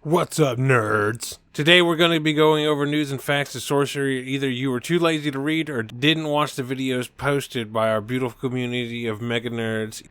What's up, nerds? Today we're going to be going over news and facts of Sorcery either you were too lazy to read or didn't watch the videos posted by our beautiful community of mega nerds.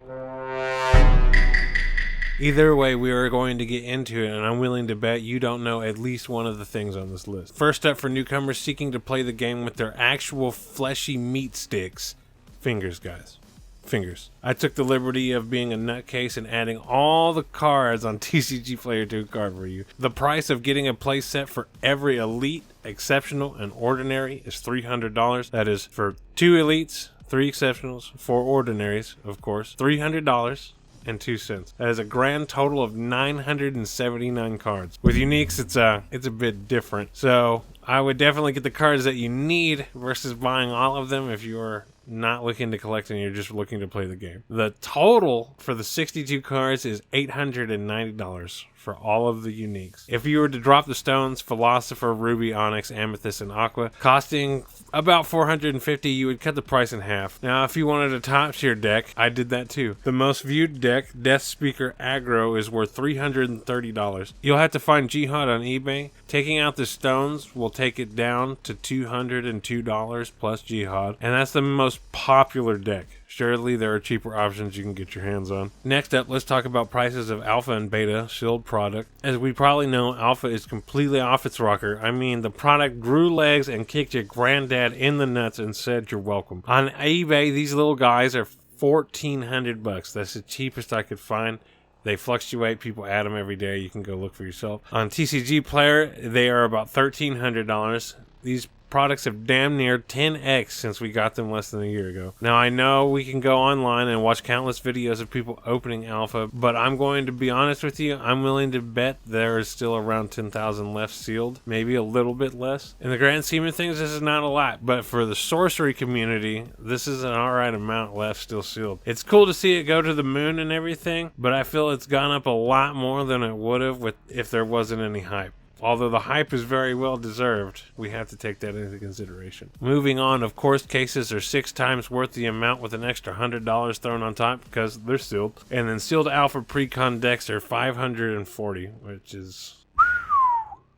Either way, we are going to get into it, and I'm willing to bet you don't know at least one of the things on this list. First up, for newcomers seeking to play the game with their actual fleshy meat sticks. Fingers, guys. Fingers. I took the liberty of being a nutcase and adding all the cards on TCG Player to a card for you. The price of getting a play set for every elite, exceptional, and ordinary is $300. That is for 2 elites, 3 exceptionals, 4 ordinaries, of course. $300.02. That is a grand total of 979 cards. With uniques, it's a bit different. So I would definitely get the cards that you need versus buying all of them if you're not looking to collect and you're just looking to play the game. The total for the 62 cards is $890 for all of the uniques. If you were to drop the stones, Philosopher, Ruby, Onyx, Amethyst, and Aqua, costing about $450, you would cut the price in half. Now, if you wanted a top tier deck, I did that too. The most viewed deck, Death Speaker Aggro, is worth $330. You'll have to find Jihad on eBay. Taking out the stones will take it down to $202 plus Jihad, and that's the most popular deck. Surely there are cheaper options you can get your hands on. Next up, let's talk about prices of Alpha and Beta sealed product. As we probably know, Alpha is completely off its rocker. I mean, the product grew legs and kicked your granddad in the nuts and said you're welcome. On eBay, these little guys are $1,400. That's the cheapest I could find. They fluctuate. People add them every day. You can go look for yourself. On TCG Player, they are about $1,300. These products have damn near 10x since we got them less than a year ago. Now, I know we can go online and watch countless videos of people opening Alpha, but I'm going to be honest with you, I'm willing to bet there is still around 10,000 left sealed, maybe a little bit less. In the grand scheme of things, this is not a lot, but for the Sorcery community, this is an alright amount left still sealed. It's cool to see it go to the moon and everything, but I feel it's gone up a lot more than it would have if there wasn't any hype. Although the hype is very well deserved, we have to take that into consideration. Moving on, of course, cases are 6 times worth the amount with an extra $100 thrown on top because they're sealed. And then sealed Alpha Precon decks are $540, which is...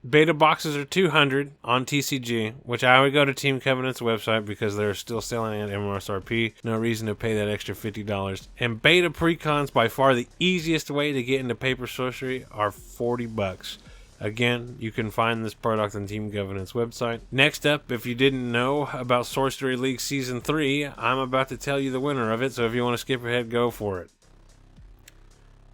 Beta boxes are $200 on TCG, which I would go to Team Covenant's website because they're still selling at MSRP. No reason to pay that extra $50. And beta precons, by far the easiest way to get into paper sorcery, are $40. Again, you can find this product on Team Covenant's website. Next up, if you didn't know about Sorcery League Season 3, I'm about to tell you the winner of it, so if you want to skip ahead, go for it.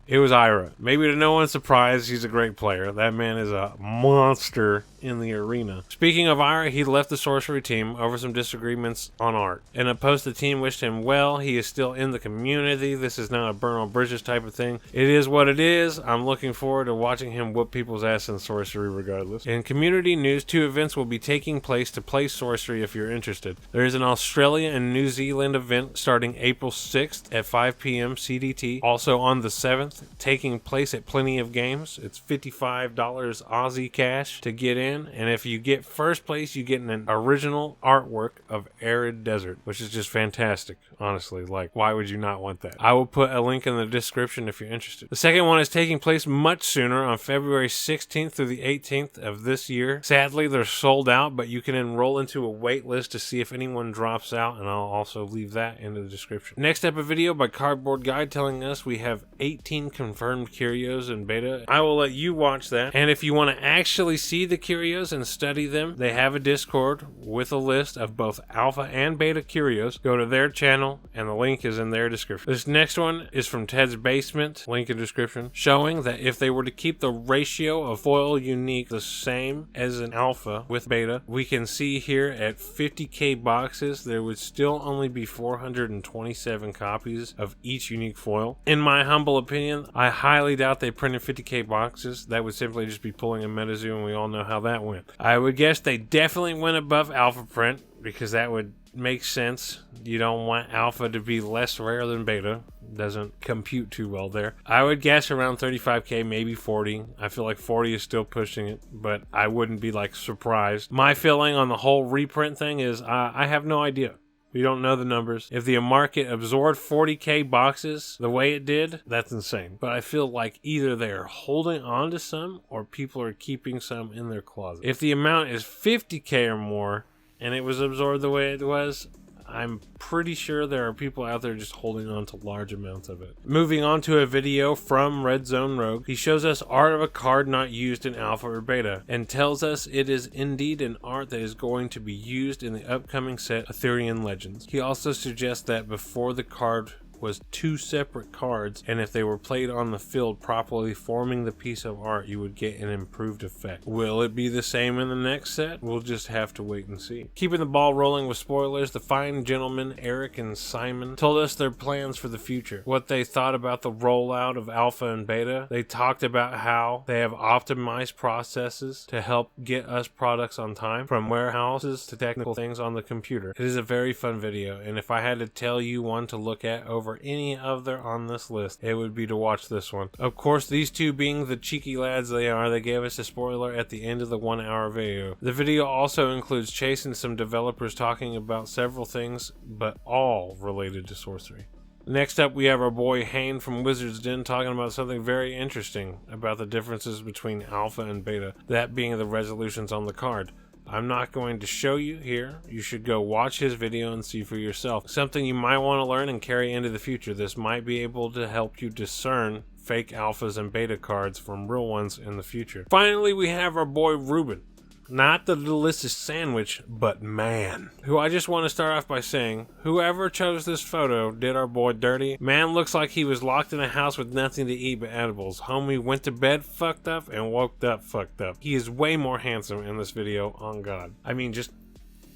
It was Ira. Maybe to no one's surprise, he's a great player. That man is a monster in the arena. Speaking of Ira, he left the Sorcery team over some disagreements on art. In a post, the team wished him well. He is still in the community. This is not a burn on bridges type of thing. It is what it is. I'm looking forward to watching him whoop people's ass in Sorcery regardless. In community news, 2 events will be taking place to play Sorcery if you're interested. There is an Australia and New Zealand event starting April 6th at 5 p.m. CDT. Also on the 7th, taking place at Plenty of Games. It's $55 Aussie cash to get in. And if you get first place, you get an original artwork of Arid Desert, which is just fantastic, honestly. Like, why would you not want that? I will put a link in the description if you're interested. The second one is taking place much sooner on February 16th through the 18th of this year. Sadly, they're sold out, but you can enroll into a wait list to see if anyone drops out, and I'll also leave that in the description. Next up, a video by Cardboard Guide telling us we have 18 confirmed curios in beta. I will let you watch that. And if you want to actually see the curios and study them, they have a Discord with a list of both alpha and beta curios. Go to their channel and the link is in their description. This next one is from Ted's Basement, link in description, showing that if they were to keep the ratio of foil unique the same as an alpha with beta, we can see here at 50k boxes there would still only be 427 copies of each unique foil. In my humble opinion, I highly doubt they printed 50k boxes. That would simply just be pulling a MetaZoo, and we all know how that went. I would guess they definitely went above alpha print because that would make sense. You don't want alpha to be less rare than beta. Doesn't compute too well there. I would guess around 35k, maybe 40. I feel like 40 is still pushing it, but I wouldn't be like surprised. My feeling on the whole reprint thing is I have no idea. We don't know the numbers. If the market absorbed 40K boxes the way it did, that's insane. But I feel like either they are holding on to some or people are keeping some in their closet. If the amount is 50K or more and it was absorbed the way it was, I'm pretty sure there are people out there just holding on to large amounts of it. Moving on to a video from Red Zone Rogue, he shows us art of a card not used in alpha or beta and tells us it is indeed an art that is going to be used in the upcoming set Arthurian Legends. He also suggests that before the card was 2 separate cards, and if they were played on the field properly, forming the piece of art, you would get an improved effect. Will it be the same in the next set? We'll just have to wait and see. Keeping the ball rolling with spoilers, the fine gentlemen Eric and Simon told us their plans for the future, what they thought about the rollout of alpha and beta. They talked about how they have optimized processes to help get us products on time, from warehouses to technical things on the computer. It is a very fun video, and if I had to tell you one to look at over any other on this list, it would be to watch this one. Of course, these two being the cheeky lads they are, they gave us a spoiler at the end of the 1-hour video. The video also includes Chase and some developers talking about several things, but all related to sorcery. Next up, we have our boy Hane from Wizard's Den talking about something very interesting about the differences between alpha and beta, that being the resolutions on the card. I'm not going to show you here. You should go watch his video and see for yourself. Something you might want to learn and carry into the future. This might be able to help you discern fake alphas and beta cards from real ones in the future. Finally, we have our boy Ruben. Not the delicious sandwich, but man. Who I just want to start off by saying, whoever chose this photo did our boy dirty. Man looks like he was locked in a house with nothing to eat but edibles. Homie went to bed fucked up and woke up fucked up. He is way more handsome in this video, on God. I mean, just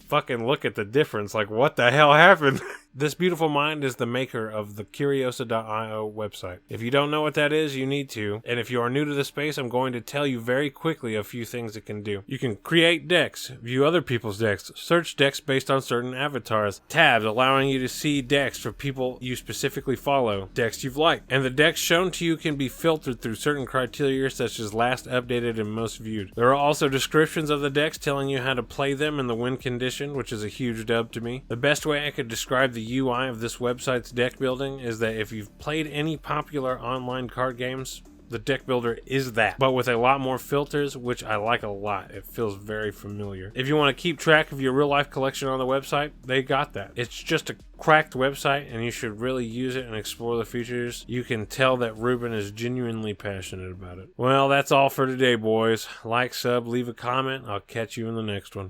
fucking look at the difference. Like, what the hell happened? This beautiful mind is the maker of the Curiosa.io website. If you don't know what that is, you need to. And if you are new to the space, I'm going to tell you very quickly a few things it can do. You can create decks, view other people's decks, search decks based on certain avatars, tabs allowing you to see decks for people you specifically follow, decks you've liked. And the decks shown to you can be filtered through certain criteria such as last updated and most viewed. There are also descriptions of the decks telling you how to play them in the win condition, which is a huge dub to me. The best way I could describe the UI of this website's deck building is that if you've played any popular online card games, the deck builder is that, but with a lot more filters, which I like a lot. It feels very familiar. If you want to keep track of your real life collection on the website, they got that. It's just a cracked website and you should really use it and explore the features. You can tell that Ruben is genuinely passionate about it. Well, that's all for today, boys. Like, sub, leave a comment. I'll catch you in the next one.